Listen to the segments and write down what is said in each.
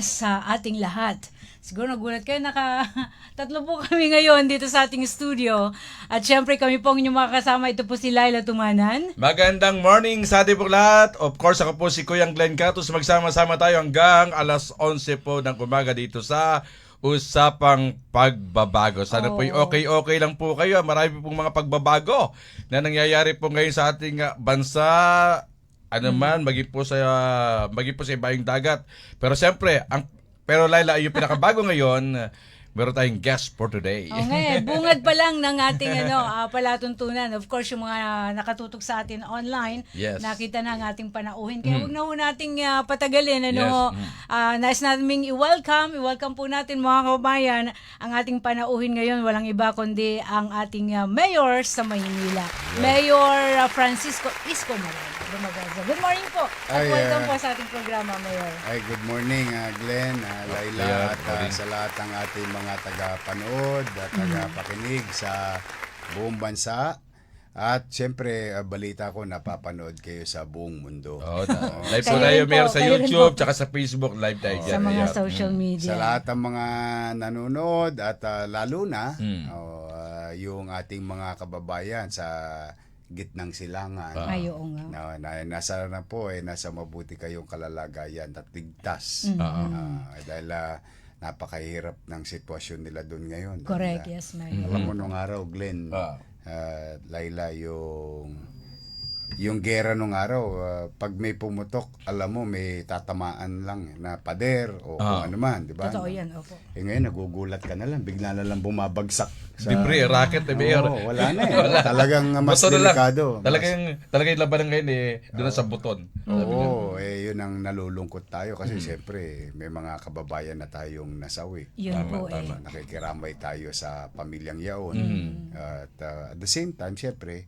Sa ating lahat. Siguro nagulat kayo, tatlo po kami ngayon dito sa ating studio. At syempre kami po ang inyong makakasama. Ito po si Laila Tumanan. Magandang morning sa ating po lahat. Of course, ako po si Kuyang Glenn Catus. Magsama-sama tayo hanggang alas 11 po ng umaga dito sa Usapang Pagbabago. Sana po okay lang po kayo. Marami pong mga pagbabago na nangyayari po ngayon sa ating bansa. Ano man, maging po sa ibayong dagat. Pero siyempre, pero Laila, yung pinakabago ngayon, meron tayong guest for today. Okay, bungad pa lang ng ating palatuntunan. Of course, yung mga nakatutok sa atin online, Yes. nakita na ang ating panauhin. Kaya huwag na ho nating patagalin. Yes. Nais namin i-welcome po natin mga kabayan ang ating panauhin ngayon. Walang iba kundi ang ating mayor sa Maynila. Yes. Mayor Francisco Isko Moreno. Good morning po. At welcome po sa ating programa, Mayor. Good morning, Glenn, Laila, at sa lahat ng ating mga taga-panood at taga-pakinig sa buong bansa. At siyempre, balita ko, napapanood kayo sa buong mundo. Live po Kayo tayo, rin Mayor, po, sa kayo rin YouTube, po. tsaka sa Facebook, live tayo dyan. Sa mga Ayan. social media. Sa lahat ng mga nanonood at lalo na yung ating mga kababayan sa gitnang silangan. Oo nga. Nasa mabuti kayong kalalagayan at ligtas. Dahil napakahirap ng sitwasyon nila doon ngayon. Correct, yes, Mayor. Alam mo nung araw, Glenn, Laila, yung gera nung araw, pag may pumutok, alam mo, may tatamaan lang na pader o kung ano man, di ba? Totoo yan, opo. Ngayon, nagugulat ka na lang, bigla na lang bumabagsak. Libre, racket, Mayor. Wala na eh. Talagang mas Basta na lang. delikado. Talagang laban ngayon doon sa buton. Yun ang nalulungkot tayo kasi siyempre may mga kababayan na tayong nasawi. Yun po Nakikiramay tayo sa pamilyang yaon. At at the same time, siyempre,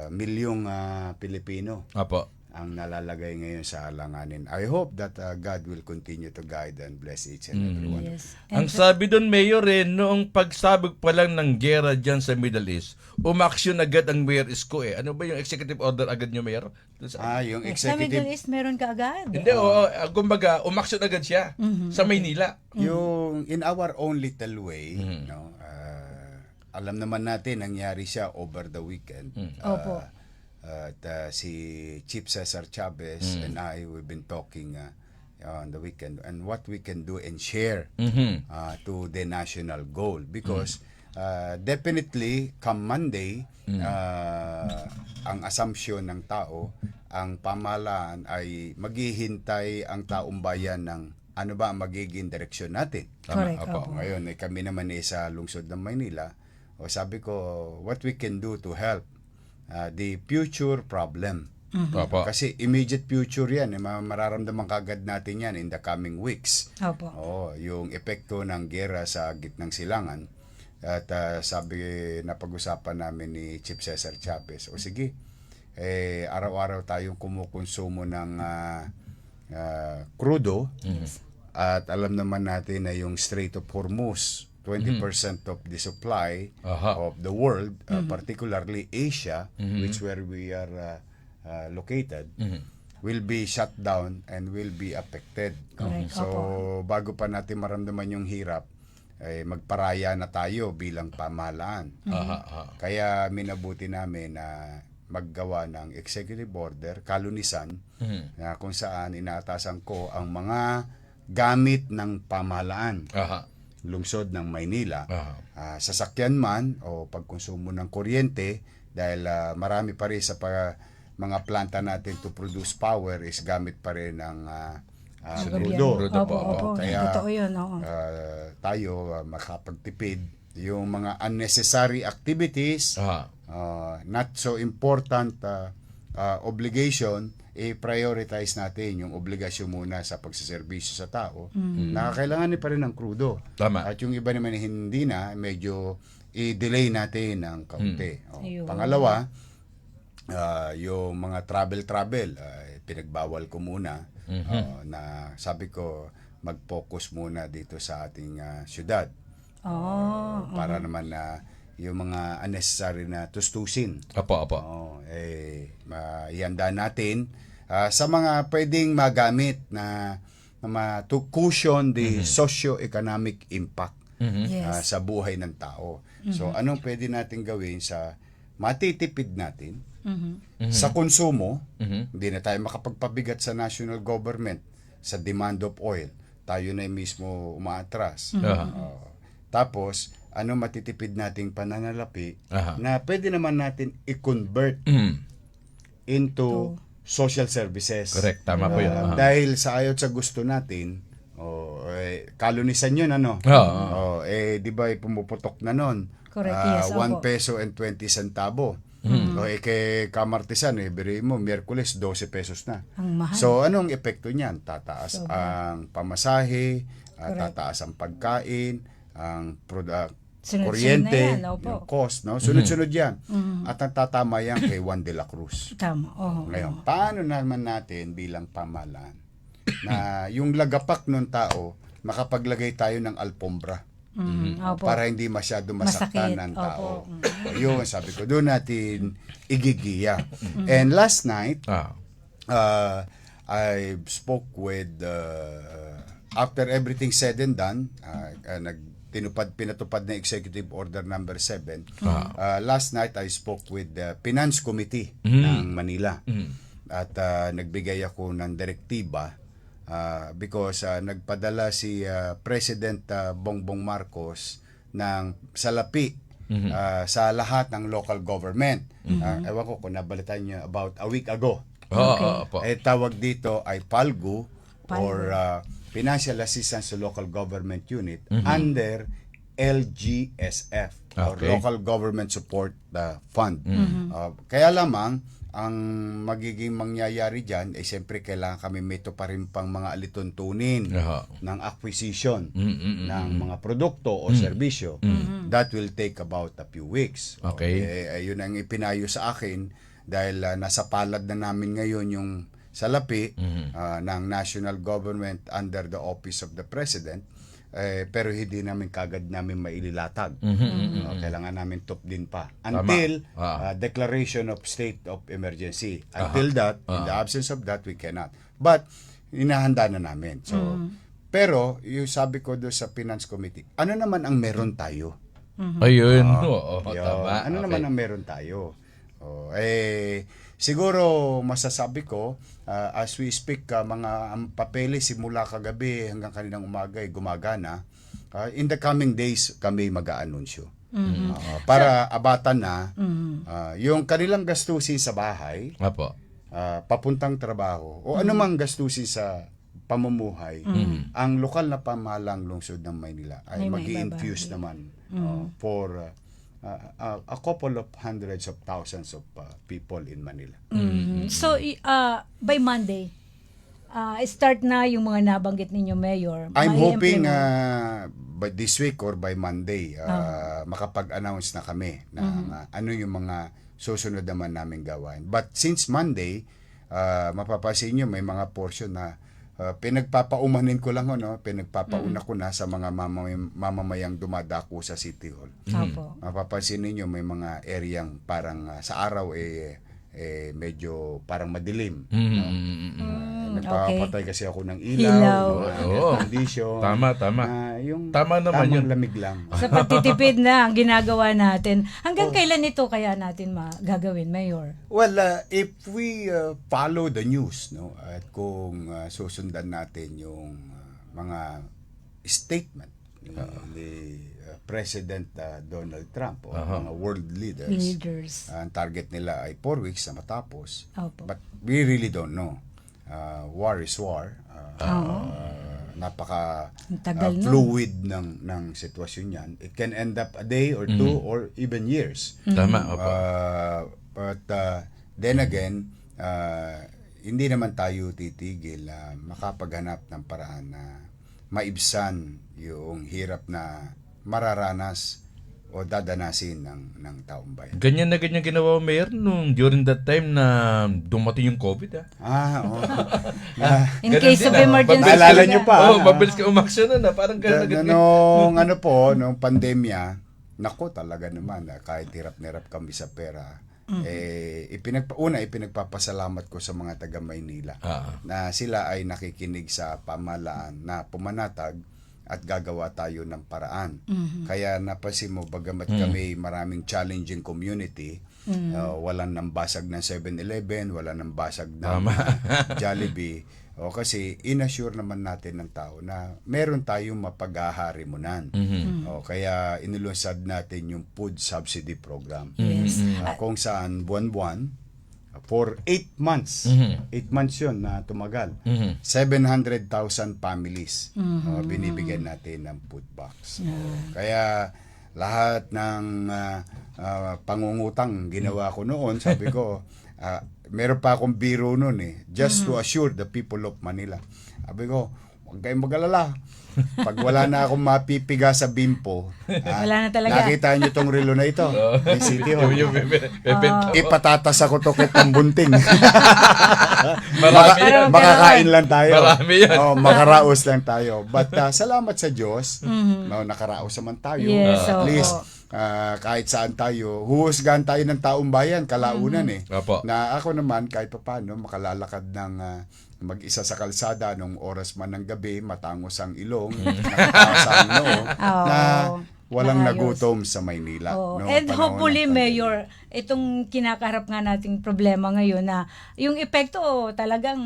milyong Pilipino Apo. ang nalalagay ngayon sa alanganin. I hope that God will continue to guide and bless each and every one. Yes. Ang sabi doon, Mayor, noong pagsabog pa lang ng gera dyan sa Middle East, umaksyon agad ang Mayor Isko eh. Ano ba yung executive order agad nyo, Mayor? Yung Sa Middle executive, East, meron ka agad. Hindi, kumbaga, umaksyon agad siya sa Maynila. yung in our own little way, no, alam naman natin nangyari siya over the weekend. Opo. At si Chief Cesar Chavez and I, we've been talking on the weekend and what we can do and share to the national goal because definitely come Monday ang assumption ng tao, ang pamahalaan ay maghihintay ang taong bayan ng ano ba ang magiging direksyon natin. Correct, Opo. opo. Ngayon kami naman sa lungsod ng Maynila, sabi ko what we can do to help the future problem. Apo. Kasi immediate future yan, mararamdaman kagad natin yan in the coming weeks. Opo. Yung epekto ng gera sa gitnang silangan. At sabi na pag-usapan namin ni Chief Cesar Chavez, sige, araw-araw tayong kumukonsumo ng crudo. At alam naman natin na yung Strait of Hormuz, 20% of the supply of the world, particularly Asia, which where we are located, will be shut down and will be affected. Correct. So, bago pa natin maramdaman yung hirap, magparaya na tayo bilang pamahalaan. Kaya minabuti namin na maggawa ng executive order, kalunisan, na kung saan inaatasan ko ang mga gamit ng pamahalaan. Lungsod ng Maynila, sasakyan man o pagkonsumo ng kuryente dahil marami pa rin sa mga planta natin to produce power is gamit pa rin ng crudo. Opo. Kaya Totoo yun, oo. tayo makapagtipid yung mga unnecessary activities, not so important obligation, i-prioritize natin yung obligasyon muna sa pagsaserbisyo sa tao. Nakakailangan pa rin ng crudo. Tama. At yung iba naman hindi na, medyo i-delay natin ng kaunti. Ayun. Pangalawa, yung mga travel, pinagbawal ko muna na sabi ko mag-focus muna dito sa ating syudad. Para naman na yung mga unnecessary na tustusin. Apo. Ihanda natin sa mga pwedeng magamit na to cushion the socio-economic impact Yes. sa buhay ng tao. So anong pwede natin gawin sa matitipid natin sa konsumo? Hindi na tayo makapagpabigat sa national government sa demand of oil. Tayo na mismo umaatras. Tapos, ano matitipid nating pananalapi na pwede naman natin i-convert into social services. Correct, tama po yun. Dahil sa ayot sa gusto natin, kalunisan yun, ano? Di ba, pumuputok na nun. Correct, yes, 1 opo. peso and 20 centavo. Kay Kamartisan, biri mo, Miyerkules, 12 pesos na. Ang mahal. So, anong epekto niyan? Tataas Sobra. ang pamasahe, Correct. tataas ang pagkain, ang Sunod-sunod kuryente, na yan, opo. yung cost, no? Sunod-sunod yan. At ang tatama yan kay Juan de la Cruz. Tama. Ngayon, paano naman natin bilang pamahalaan na yung lagapak ng tao, makapaglagay tayo ng alpombra Opo. para hindi masyado masaktan Masakit, ng tao. opo. Yun, sabi ko, doon natin igigiya. And last night, I spoke with, after everything said and done, pinatupad na Executive Order number 7. Last night, I spoke with the Finance Committee ng Manila. At nagbigay ako ng direktiba because nagpadala si President Bongbong Marcos ng salapi sa lahat ng local government. Ewan ko kung nabalitaan niyo about a week ago. Tawag dito ay PALGU or Financial Assistance to Local Government Unit under LGSF or Local Government Support Fund. Kaya lamang ang magiging mangyayari dyan ay siyempre kailangan kami may pa rin pang mga alituntunin ng acquisition ng mga produkto o serbisyo. That will take about a few weeks. Okay. Yun ang ipinayo sa akin dahil nasa palad na namin ngayon yung salapi ng national government under the office of the president. Pero hindi namin kagad namin maililatag. Kailangan namin top din pa. Until declaration of state of emergency. Until that, in the absence of that, we cannot. But, inahanda na namin. So, pero, yung sabi ko doon sa Finance Committee, ano naman ang meron tayo? Ayun. Yun. Tama. Ano naman ang meron tayo? Siguro masasabi ko, as we speak, mga ang papeles simula kagabi hanggang kaninang umaga ay gumagana. In the coming days, kami mag-aanunsyo. Para abatan na yung kanilang gastusin sa bahay, papuntang trabaho, o anumang gastusin sa pamumuhay, ang lokal na pamahalang lungsod ng Maynila ay mag-i-infuse naman for a couple of hundreds of thousands of people in Manila. So, by Monday, start na yung mga nabanggit ninyo, Mayor. I'm hoping mai-implement. by this week or by Monday, makapag-announce na kami ng ano yung mga susunod naman namin gawain. But since Monday, mapapansin nyo may mga portion na pinagpapaumanin ko lang, pinagpapauna ko na sa mga mamamayang dumadako sa City Hall. Mapapansin ninyo may mga areang parang sa araw medyo parang madilim. Nagpapatay kasi ako ng ilaw. Condition. Tama. Yung Tama naman yun. lamig lang. Sa pagtitipid na ang ginagawa natin. Hanggang kailan ito kaya natin gagawin, Mayor? Well, if we follow the news, at kung susundan natin yung mga statement ni President Donald Trump o mga world leaders, ang target nila ay 4 weeks na matapos. But we really don't know. War is war. Napaka fluid ng sitwasyon yan. It can end up a day or two or even years. Tama. But then again, hindi naman tayo titigil makapaghanap ng paraan na maibsan yung hirap na mararanas o dadanasin ng taong bayan. Ganyan ginawa Mayor nung during that time na dumating yung COVID. In case of emergency. Naalala nyo pa? Mabilis ka umaksyon na. Parang gano'n. Nung pandemya, nako talaga naman, kahit hirap kami sa pera, Ipinagpapasalamat ko sa mga taga Maynila na sila ay nakikinig sa pamahalaan na pumanatag at gagawa tayo ng paraan. Kaya napansin mo, bagamat kami maraming challenging community, walang nambasag ng 7-Eleven, walang nambasag ng Jollibee, kasi inassure naman natin ng tao na meron tayong mapaghaharimunan. Kaya inilunsad natin yung food subsidy program. Yes. Kung saan buwan-buwan, for 8 months, 8 months yun na tumagal, 700,000 families binibigyan natin ng food box. Kaya lahat ng pangungutang ginawa ko noon, sabi ko, meron pa akong biro noon just to assure the people of Manila. Sabi ko, huwag kayong mag-alala. Pag wala na akong mapipiga sa Bimpo, Wala na talaga. nakita nyo tong relo na ito, yung City Hall. Ipatatas ako to kitang bunting. Makakain lang tayo. Marami yan. Makaraos lang tayo. But salamat sa Diyos, nakaraos naman tayo. Yes, At oo. least, kahit saan tayo, huhusgahan tayo ng taong bayan, kalaunan Opo. Na ako naman, kahit paano, makalalakad ng mag-isa sa kalsada nung oras man ng gabi, matangos ang ilong, nakataas ang noo, na walang Maayos. nagutom sa Maynila. Oh. noong And panahon hopefully, ng pandemya. Mayor, itong kinakaharap nga nating problema ngayon na yung epekto talagang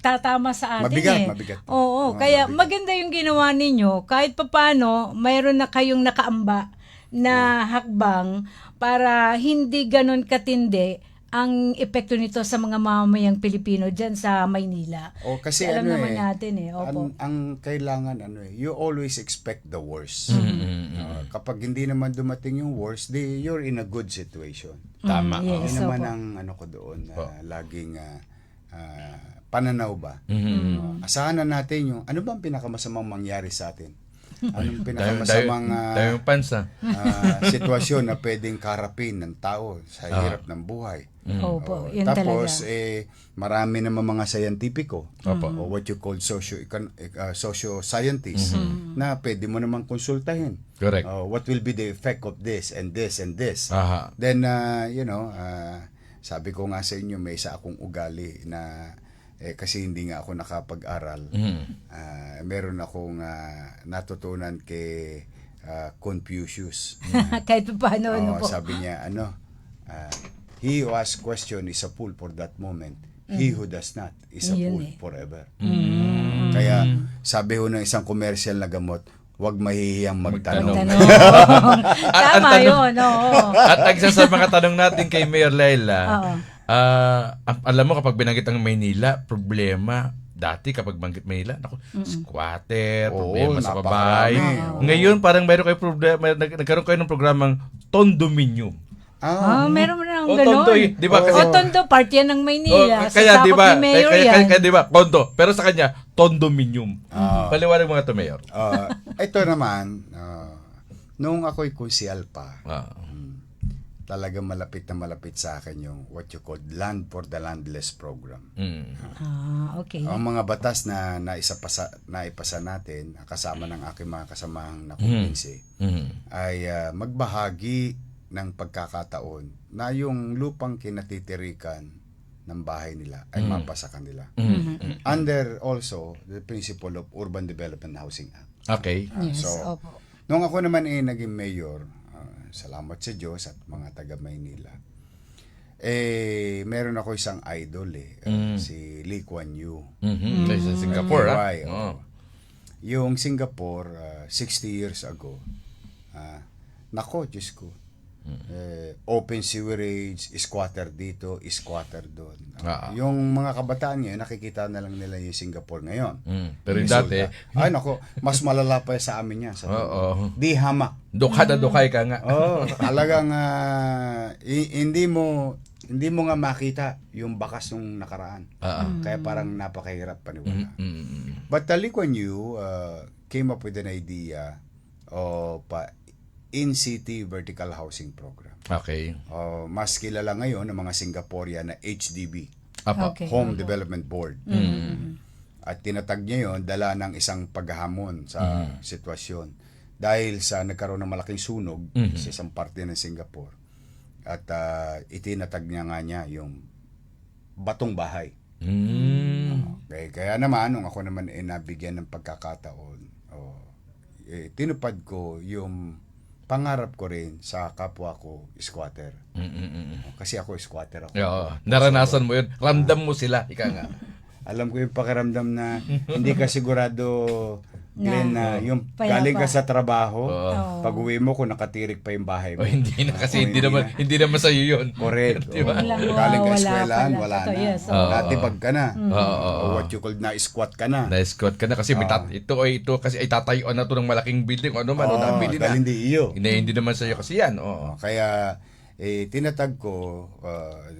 tatama sa atin. Mabigat. Oo, kaya mabigat. maganda yung ginawa ninyo. Kahit papano, mayroon na kayong nakaamba na hakbang para hindi ganun katindi ang epekto nito sa mga mamamayang Pilipino dyan sa Maynila. Kasi Alam ano naman natin Opo. ang kailangan you always expect the worst. Kapag hindi naman dumating yung worst, you're in a good situation. Tama. Yes, Yun naman opo. ang ko doon na laging pananaw ba. Asahan na natin yung ano bang pinakamasamang mangyari sa atin? Anong pinakamasamang Tayo yung pansa. sitwasyon na pwedeng karapin ng tao sa hirap ng buhay. Opo, yun Tapos talaga. marami naman mga scientifico o what you call socio-scientists na pwede mo naman konsultahin. Correct. What will be the effect of this and this and this. Aha. Then sabi ko nga sa inyo, may isa akong ugali na kasi hindi nga ako nakapag-aral. Meron akong natutunan kay Confucius. Kahit paano, po. Sabi niya, he who asks question is a fool for that moment. He who does not is a Yun fool forever. Kaya sabi ho ng isang commercial na gamot, huwag mahihiyang magtanong. Tanong. Tama yun, oo. At ang isa sa mga tanong natin kay Mayor Laila, Oo. alam mo kapag binanggit ang Maynila, problema. Dati kapag banggit Maynila, squatter, problema sa babae. napakarami. Ngayon parang mayroon kayo problema, nagkaroon kayo ng programang Tondominium. Meron mo na ang Tondo, gano'n. di ba? Kasi, Tondo, part yan ng Maynila. kaya Sa di sakop ba? ni Mayor Kaya, yan. di ba? Kondo. Pero sa kanya, Tondominium. Paliwanag mga to, Mayor. Ito naman, nung ako'y konsyal pa, talagang malapit na malapit sa akin yung what you call Land for the Landless program. Okay. Ang mga batas na naipasa natin, kasama ng aking mga kasamahang nakumbinsi, ay magbahagi ng pagkakataon na yung lupang kinatitirikan ng bahay nila ay mapasa kanila. Under also the principle of Urban Development Housing Act. Okay. Yes, So, opo. nung ako naman naging mayor, salamat sa Diyos at mga taga Maynila, meron ako isang idol si Lee Kuan Yew. Sa Singapore, Why? Oh. Yung Singapore, 60 years ago, nako, Diyos ko, open sewerage, squatter dito, squatter doon. Yung mga kabataan ngayon, nakikita na lang nila yung Singapore ngayon. Pero yung Resulta. dati, Ay, nako, mas malala pa sa amin yan. Di hamak. dukha na dukhay ka nga. Talagang hindi mo nga makita yung bakas nung nakaraan. Kaya parang napakahirap paniwala. But Lee Kuan Yew came up with an idea of in-city vertical housing program. Okay. Mas kilala ngayon ng mga Singaporean na HDB, Apo. Okay. Home Development Board. At tinatag niya yon dala ng isang paghamon sa sitwasyon. Dahil sa nagkaroon ng malaking sunog sa isang parte ng Singapore, At itinatag niya yung batong bahay. Kaya naman, nung ako naman nabigyan ng pagkakataon, tinupad ko yung pangarap ko rin sa kapwa ko squatter. Kasi ako squatter ako. Oo, naranasan mo yun. Ramdam mo sila, ika nga. Alam ko yung pakiramdam na hindi ka sigurado, Glenn, na yung Payapa. galing ka sa trabaho, Oo. pag uwi mo kung nakatirik pa yung bahay mo. Hindi na kasi, Oo, hindi naman sa iyo yun. Correct. Diba? Oo. Walang Galing ka wala eskwelahan, pala. wala Ito, na. yes, oo. Natibag ka na. Oo. O what you call na squat ka na. Na-escort ka na kasi may ito kasi ay tatayuan na to ng malaking building o ano man, o nabili na. dahil hindi iyo. Hindi naman sa iyo kasi yan. Oo. Kaya tinatag ko,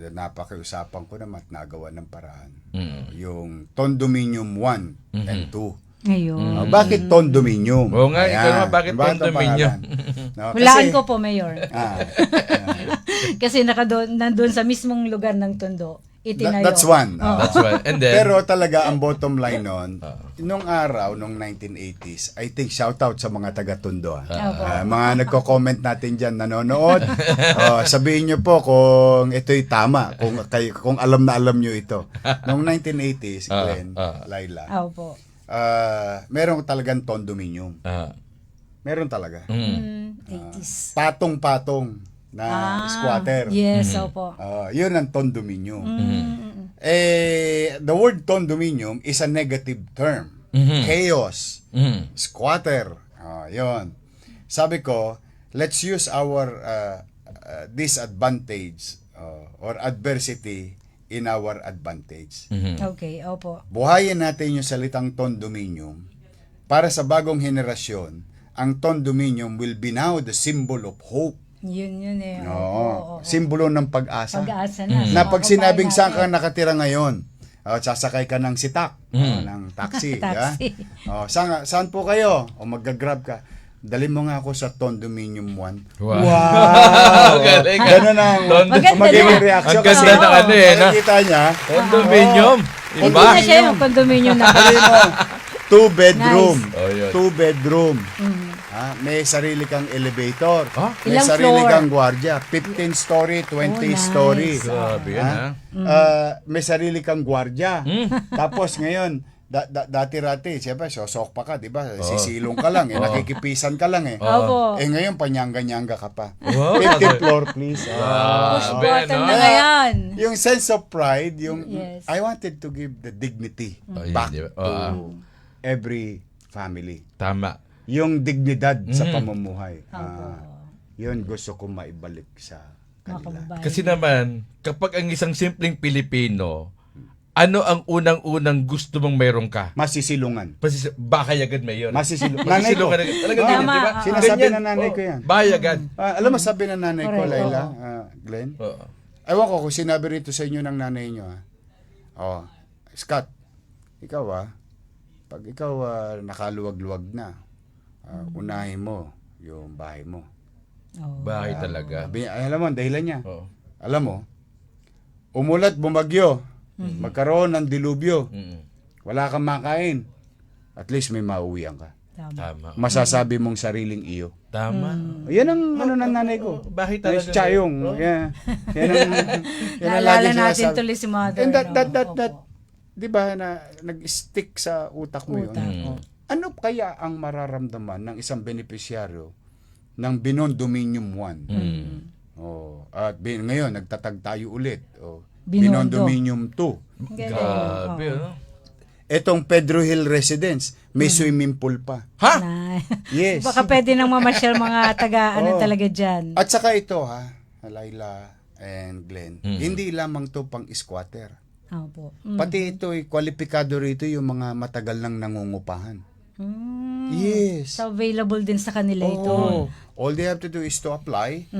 napakiusapan ko naman at nagawa ng paraan. Yung Condominium 1 and 2. Ngayon. Bakit Condominium? Oo nga, ikaw Ayan. naman, bakit ang condominium? pangalan? No, Hulaan kasi- ko po, Mayor. Kasi nandun sa mismong lugar ng Tondo. Itinayo. That's one. That's right. And then, Pero talaga ang bottom line nun, nung araw, nung 1980s, I think shoutout sa mga taga-Tondo. Mga nagko-comment natin dyan, nanonood. Sabihin nyo po kung ito'y tama, kung alam na alam nyo ito. Nung 1980s, Glenn, Laila, Opo. meron talagang condominium. Meron talaga. 80s. Patong-patong na squatter. Yes, opo. Yun ang condominium. The word condominium is a negative term. Chaos. Squatter. Yun. Sabi ko, let's use our disadvantage or adversity in our advantage. Okay, opo. Buhayin natin yung salitang condominium para sa bagong henerasyon. Ang condominium will be now the symbol of hope. Yun eh. Oo. Simbolo ng pag-asa. Pag-asa na. Na pag sinabing saan ka natin. nakatira ngayon, sasakay ka ng sitak, ng taxi. Taxi. Saan po kayo? O mag-grab ka. Dali mo nga ako sa Condominium 1. Wow. Galing. Ganun ang Maganda magiging na. reaction. Ang ganda ng ano eh, no? Nakikita niya, Condominium. Hindi Iba? na siya yung condominium na. dali mo, 2-bedroom. Nice. Oh, yun. 2-bedroom. May sarili kang elevator. May Ilang sarili floor? kang gwardiya. 15 story, 20 nice. story. Grabe yan, ha? May sarili kang gwardiya. Tapos ngayon, dati-rati, siyempre, sosok pa ka, di ba? Sisilong ka lang, nakikipisan ka lang eh. Opo. Ngayon, panyanga-nyanga ka pa. Wow. 15th floor, please. Push Grabe, button no? na ngayon. Yung sense of pride, yung Yes. I wanted to give the dignity Oh, yun, back di ba? to every family. Tama. Yung dignidad sa pamumuhay. Yun gusto ko maibalik sa Mga kanila. kababayan. Kasi naman, kapag ang isang simpleng Pilipino, ano ang unang-unang gusto mong meron ka? Masisilungan. Bakay agad may yun. Masisilungan. Nanay ko. Masisilungan agad. Talagang Tama, ganyan, di ba? Sinasabi Ganyan. ng nanay Oo. ko yan. Bahay agad. Alam mo, sabi ng nanay ko, Correct, Laila, Glenn, Oo. ewan ko kung sinabi rito sa inyo ng nanay nyo. Scott, ikaw pag ikaw nakaluwag-luwag na, unahin mo yung bahay mo. Bahay talaga. Alam mo, ang dahilan niya. Oo. Alam mo, umulat, bumagyo, magkaroon ng dilubyo, wala kang makain, at least may mauwian ka. Tama. Tama. Masasabi mong sariling iyo. Tama. Yan ang ano ng nanay ko. Bahay Yes, talaga. Chayong. Oo. Yan ang Naalala lagi natin sinasabi. tuloy si Mother. And that, Opo. di ba, na nag-stick sa utak mo yun? Utak, oo. Ano kaya ang mararamdaman ng isang benepisyaryo ng Binondominium 1? At ngayon, nagtatag tayo ulit. Binondo. Binondominium 2. Galing. Grabe, Oo. ano? Etong Pedro Hill Residence, may swimming pool pa. Ha? Na- Yes. Baka pwede nang mamasyal mga taga ano talaga dyan. At saka ito Laila and Glenn, hindi lamang to pang squatter. Opo. Pati ito kwalipikado rito yung mga matagal nang nangungupahan. Mm. Yes. So available din sa kanila ito. Oo. All they have to do is to apply.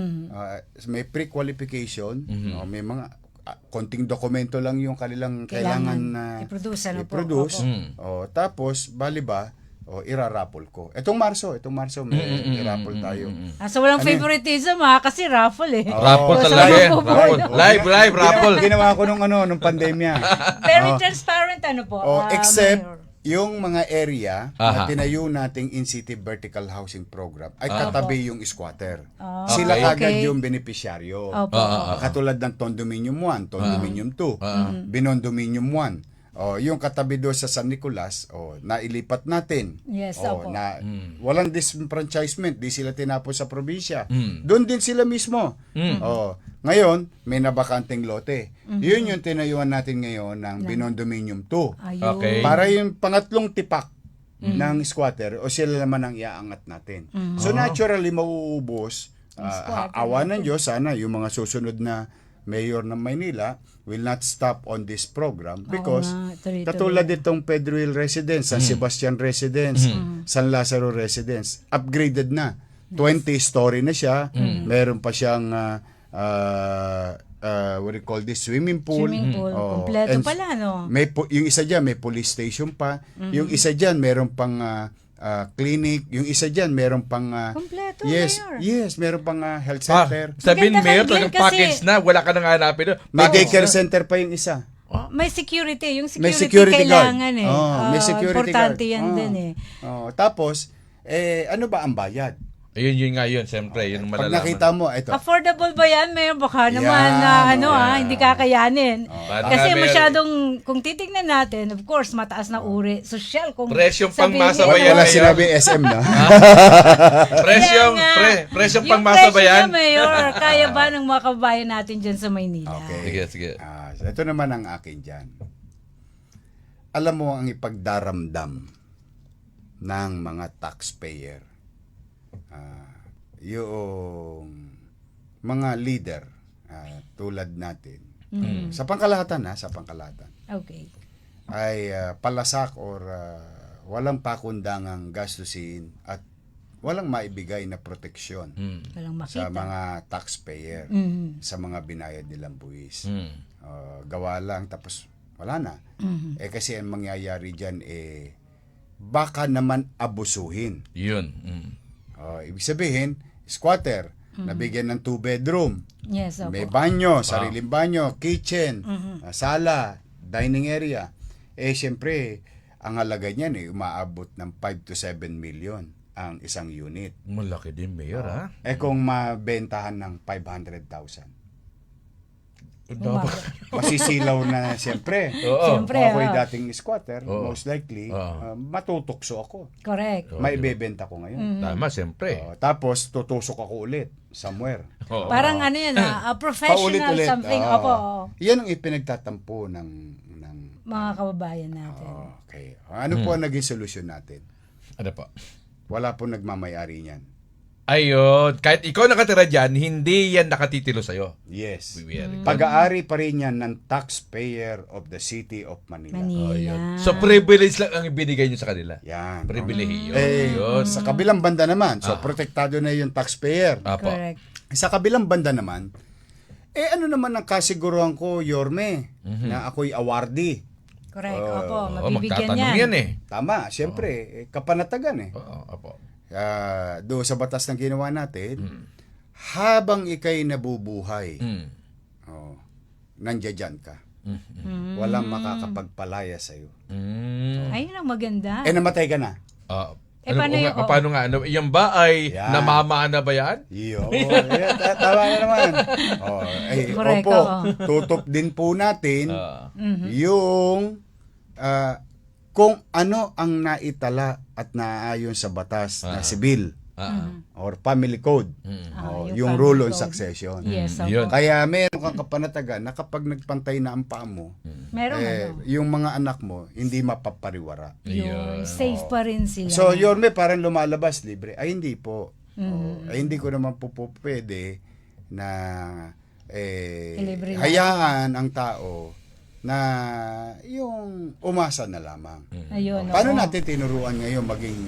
May pre-qualification. May mga konting dokumento lang yung kailangan na i-produce. Ano po? i-produce. Opo. Tapos, bali ba, iraraffle ko. Itong Marso, may i-raffle tayo. So walang favoritism kasi raffle eh. Raffle So, talaga saan yan. po po? Raffle. Live, raffle. Ginawa ko nung pantemya. Very transparent ano po. Except, Mayor. yung mga area Aha. na tinayo nating in-city vertical housing program ay katabi yung squatter. Ah, Sila okay. kagad yung beneficiaryo. Opo. Katulad ng Condominium 1, Condominium 2, Binondominium 1. Yung katabi doon sa San Nicolas, nailipat natin. Yes, opo. Walang disenfranchisement, di sila tinapos sa probinsya. Doon din sila mismo. Ngayon, may nabakanteng lote. Yun yung tinayuan natin ngayon ng Binondominium 2. Ayun. Okay. Para yung pangatlong tipak ng squatter o sila naman ang iaangat natin. So naturally mauubos. Awa ng Diyos, sana yung mga susunod na mayor ng Maynila will not stop on this program because nga, tuloy-tuloy. katulad itong Pedro Hill Residence, San Sebastian Residence, San Lazaro Residence, upgraded na. 20-story na siya. Meron pa siyang what do you call this? Swimming pool. Swimming pool. Kompleto And pala, no? yung isa dyan, may police station pa. Yung isa dyan, meron pang clinic. Yung isa dyan, meron pang Kompleto, Mayor. yes, meron pang health center. Sabihin, Maganda Mayor, kang talagang Glenn kasi- package na. Wala ka nang hanapin doon. May Package daycare na. center pa yung isa. May security. Yung May security, security guard. kailangan eh. May security importante guard. yan din eh. Tapos, ano ba ang bayad? Ayun, yun nga yun. Siyempre, yun ang Pag malalaman. nakita mo, ito. Affordable ba yan, Mayor? Baka naman Yan, na hindi kakayanin. Parang Kasi nga, Mayor, masyadong, kung titignan natin, of course, mataas na uri. Social, kung Presyong sabihin- pangmasabayan. Wala Mayor. sinabi SM na. Presyong, Kaya nga, presyong yung pangmasabayan. presyo niya, Mayor, kaya ba ng mga kababayan natin dyan sa Maynila? Okay. Sige, sige. Ito naman ang akin dyan. Alam mo ang ipagdaramdam ng mga taxpayer. Yung mga leader tulad natin. Sa pangkalahatan sa pangkalahatan. Okay. Ay palasak or walang pakundangang gastusin at walang maibigay na proteksyon Walang sa makita. mga taxpayer, sa mga binayad nilang buwis. Gawa lang tapos wala na. Kasi ang mangyayari dyan baka naman abusuhin. Yun. Ibig sabihin, squatter, nabigyan ng 2-bedroom, Yes, opo. may banyo, sariling banyo, kitchen, sala, dining area. Siyempre, ang halaga niyan umaabot ng 5 to 7 million ang isang unit. Malaki din, Mayor, ha? Kung mabentahan ng 500,000. Umaga. Masisilaw na siyempre. Oo. Siyempre, Kung ako'y dating squatter, most likely, matutukso ako. Correct. May ibebenta ko ngayon. Tama, siyempre. Tapos, tutusok ako ulit somewhere. Oh. Parang ano yan, a professional Paulit-ulit. something. Oo. Opo. Yan ang ipinagtatampo ng Mga kababayan natin. okay. Ano po ang naging solusyon natin? Ano po? Wala po nagmamayari niyan. Ayun. Kahit ikaw nakatira dyan, hindi yan nakatitilo sa'yo. Yes. Very good. Pag-aari pa rin yan ng taxpayer of the city of Manila. Manila. So, privilege lang ang ibinigay nyo sa kanila. Yan. Pribilehiyo. Yun. Sa kabilang banda naman, so protektado na yung taxpayer. Apo. Correct. Sa kabilang banda naman, ano naman ang kasiguruhan ko, Yorme, na ako'y awardee. Correct. Opo, Oo, mabibigyan magtatanong yan. yan eh. Tama, siyempre, kapanatagan Oo, apo. doon sa batas na ginawa natin, habang ikay nabubuhay, nandiyan dyan ka. Walang makakapagpalaya sa'yo. Ayun ang maganda. Namatay ka na. paano yun? Oo. Paano nga? Ano, yan ba ay Yan. namamana ba yan? Tama na naman. Correct, Opo, oo. tutup din po natin yung kung ano ang naitala at naaayon sa batas na sibil or family code. Yung family rule on code. succession. Yes, opo. Yun. Kaya meron kang kapanatagan na kapag nagpantay na ang paa mo, Meron ano. yung mga anak mo hindi mapapariwara. Yun, safe pa rin sila. So, Yorme, parang lumalabas libre. Ay, hindi po. Ay, hindi ko naman po pwede na Libre lang. hayaan ang tao na yung umasa na lamang. Ayun. Paano oo. natin tinuruan ngayon maging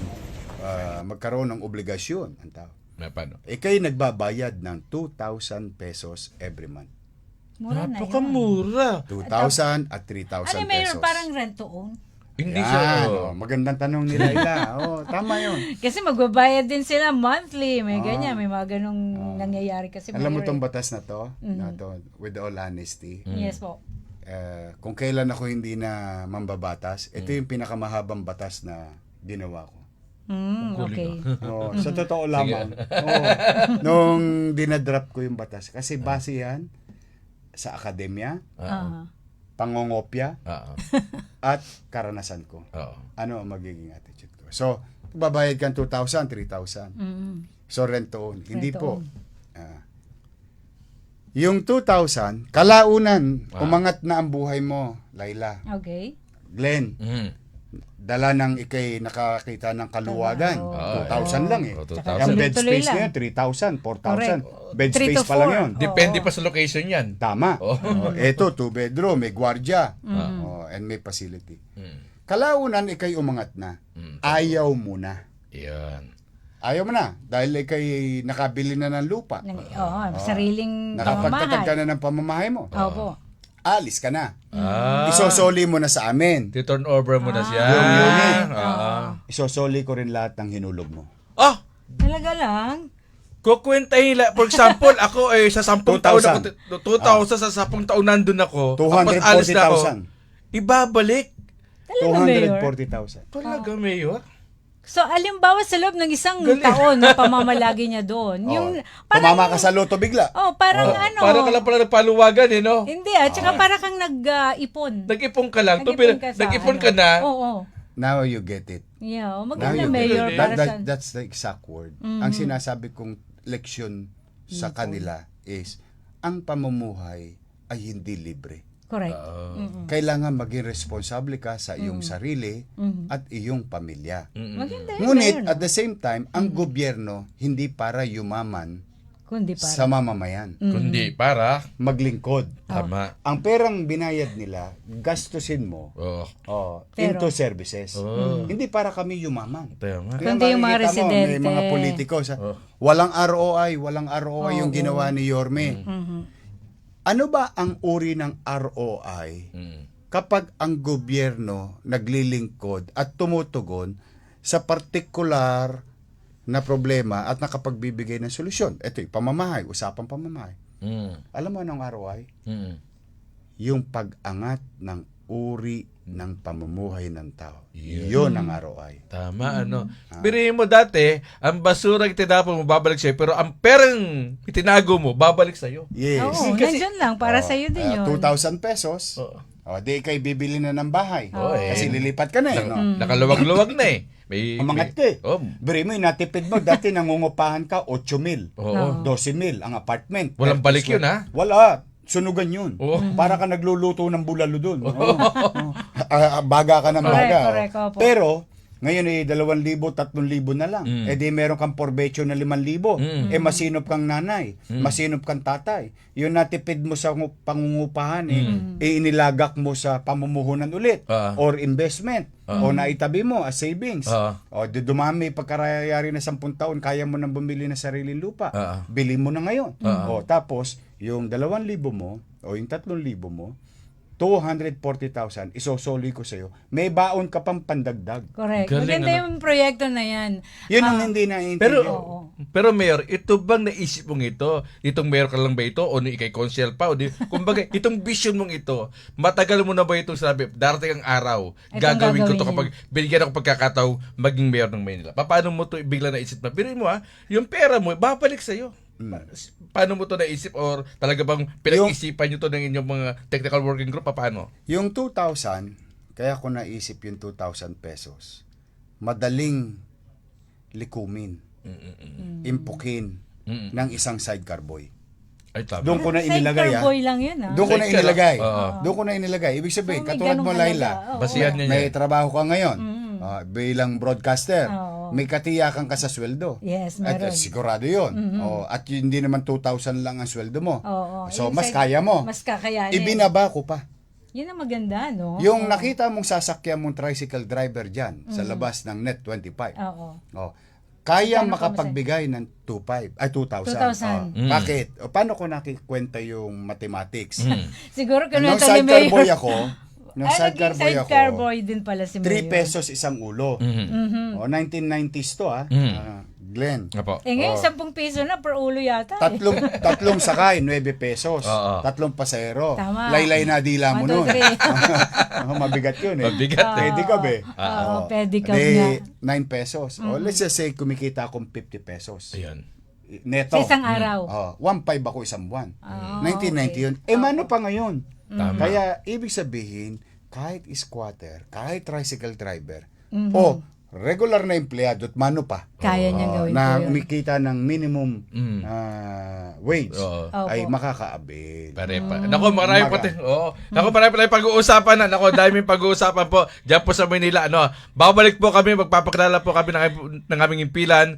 magkaroon ng obligasyon ang tao? Paano? Kayo nagbabayad ng 2,000 pesos every month. Mura na yun. Napakamura. 2,000 at 3,000 Ano, pesos. mayroon parang rent to own? Hindi Yan, siya. magandang tanong ni Laila. Tama yun. Kasi magbabayad din sila monthly. May ganyan. May mga ganong nangyayari kasi. Alam mo Mayor, tong batas na to, with all honesty, Yes po. kung kailan ako hindi na mambabatas, ito yung pinakamahabang batas na ginawa ko. Okay. Sa totoo lamang. Nung dinadrop ko yung batas. Kasi base yan sa akademya, pangongopya, at karanasan ko. Ano ang magiging attitude ko. So, babayad kang 2,000, 3,000. So, rent to own. Hindi po. Yung 2,000, kalaunan, umangat na ang buhay mo, Laila. Okay. Glenn, dala ng ikay nakakita ng kaluwagan. 2,000 lang eh. Tsaka Yung bed tuloy-tuloy space lang. ngayon, 3,000, 4,000. Bed 3 space to pa lang 4. yun. Depende pa sa location yan. Tama. Ito, 2 bedroom, may gwardiya. And may facility. Kalaunan, ikay umangat na. Ayaw mo na. Yan. Ayaw mo na. Dahil ikay nakabili na ng lupa. Sariling Nakapagtatag ka pamamahay. na ng pamamahay mo. Opo. Alis ka na. Ah. Isosoli mo na sa amin. Turn over mo na siya. Yung unit. Isosoli ko rin lahat ng hinulog mo. Ah! Talaga lang. Kukwentahin lang. For example, ako sa 10 taon 2,000. ako, 2,000 sa 10 taon nandun ako. Tapos alis na ako. 240,000. Ibabalik. Talaga, Mayor. 240,000. Talaga, Mayor? So, alimbawa sa loob ng isang taon na pamamalagi niya doon. Yung, Tumama ka sa loto bigla. parang ano. Parang ka lang pala nagpaluwagan no? Hindi tsaka para kang nag-ipon. Nag-ipon ka lang. Nag-ipon ka ano. na. Oo. Now you get it. Yeah, Now maganda you Mayor get it. para sa... That's the exact word. Ang sinasabi kong leksyon sa kanila is, ang pamumuhay ay hindi libre. Correct. Kailangan maging responsable ka sa iyong sarili at iyong pamilya. Maganda yun, Ngunit Mayor, at the same time, ang gobyerno hindi para yumaman kundi para. sa mamamayan. Kundi para. Maglingkod. Tama. Ang perang binayad nila, gastusin mo into services. Hindi para kami yumaman. Tama. Kaya Kundi yung mga makikita mo, residente. may mga politiko walang ROI yung ginawa ni Yorme. Ano ba ang uri ng ROI kapag ang gobyerno naglilingkod at tumutugon sa partikular na problema at nakapagbibigay ng solusyon? Ito yung pamamahay, usapang pamamahay. Alam mo anong ROI? Yung pag-angat ng uri ng pamumuhay ng tao. Yun ang ROI. Tama, Birihin mo dati, ang basura itinapon mo, babalik sa'yo. Pero ang perang itinago mo, babalik sa'yo. Yes. Oo, nandyan lang. Para sa'yo din yun. 2,000 pesos. Di kay bibili na ng bahay. Kasi lilipat ka na eh. No? Nakaluwag-luwag na eh. May, Umangat ka eh. Biri mo, natipid mo. Dati nangungupahan ka, 8,000. 12,000 ang apartment. Walang balik yun, ha? Wala. Sunugan yun. Para ka nagluluto ng bulalo dun. Baga ka ng baga. Correct, opo. Pero, ngayon 2,000, 3,000 na lang. Di meron kang porbetsyo na 5,000. Masinop kang nanay. Masinop kang tatay. Yung natipid mo sa pangungupahan, inilagak mo sa pamumuhunan ulit. Or investment. O naitabi mo as savings. O dumami pagkarayari na 10 taon, kaya mo nang bumili ng sariling lupa. Bili mo na ngayon. O tapos, yung 2,000 mo, o yung 3,000 mo, 240,000, isosoli ko sa'yo. May baon ka pang pandagdag. Correct. Galing, Maganda yung proyekto na yan. Yun ang hindi Pero, naiintindihan. Mayor, ito bang naisip mong ito? Itong mayor ka lang ba ito? O ikay council pa? Kumbaga, itong vision mong ito, matagal mo na ba itong sabi, darating ang araw, gagawin ko to kapag binigyan ako pagkakataong maging mayor ng Maynila. Paano mo to bigla naisip na? Pero mo yung pera mo, babalik sa'yo. Paano mo to naisip or talaga bang pinag-isipan nyo to ng inyong mga technical working group? Paano? Yung 2,000, kaya ko naisip yung 2,000 pesos, madaling likumin, impukin ng isang sidecar boy. Ay, tama. Doon ko na inilagay. Sidecar boy lang yun. Doon ko na Sidecar, inilagay. oo. Doon ko na inilagay. Ibig sabihin, So, may katulad mo, ganun Laila, talaga. Oo. Basihan niya may yan. trabaho ka ngayon bilang broadcaster. Oo. May katiyakan ka sa sweldo. Yes, At meron. sigurado yun. At hindi naman 2,000 lang ang sweldo mo. Oo. So, Yung mas kaya mo. Mas kakayanin. Ibinaba ko pa. Yun ang maganda, no? Yung nakita mong sasakyan mong tricycle driver dyan sa labas ng Net 25. Oo. Kaya Paano makapagbigay ng 2,000. 2,000. Bakit? Paano ko nakikwenta yung mathematics? Siguro kung Nung nasa ni sidecar Mayor. boy ako, nung Ay, sidecar naging boy sidecar ako, boy din pala si 3 Mayor. pesos isang ulo. 1990s to Glenn. Apo. Ngayon, 10 piso na per ulo yata. Tatlong sakay, 9 pesos. Oo. 3 pasahero. Tama. Laylay na dila mo 1, nun. 2, 3. Mabigat yun eh. Mabigat eh. Pedicab eh. Oo, pedicab Di, nga. 9 pesos. O let's just say, kumikita akong 50 pesos. Ayan. Neto. Sa isang araw. 1.5 ako isang buwan. Ah, 1990 yun. Mano pa ngayon? Tama. Kaya, ibig sabihin, kahit squatter, kahit tricycle driver, Mhm. o regular na empleyado at mano pa, Kaya niyang gawin na po yun. kumikita ng minimum wage, Oo. ay Opo. makakaabil. Pare pa. Naku, marami Umaga. pati. Oo. Naku, marami pala pag-uusapan na. Naku, daming pag-uusapan po. Diyan po sa Manila. Babalik po kami, magpapakilala po kami ng aming impilan.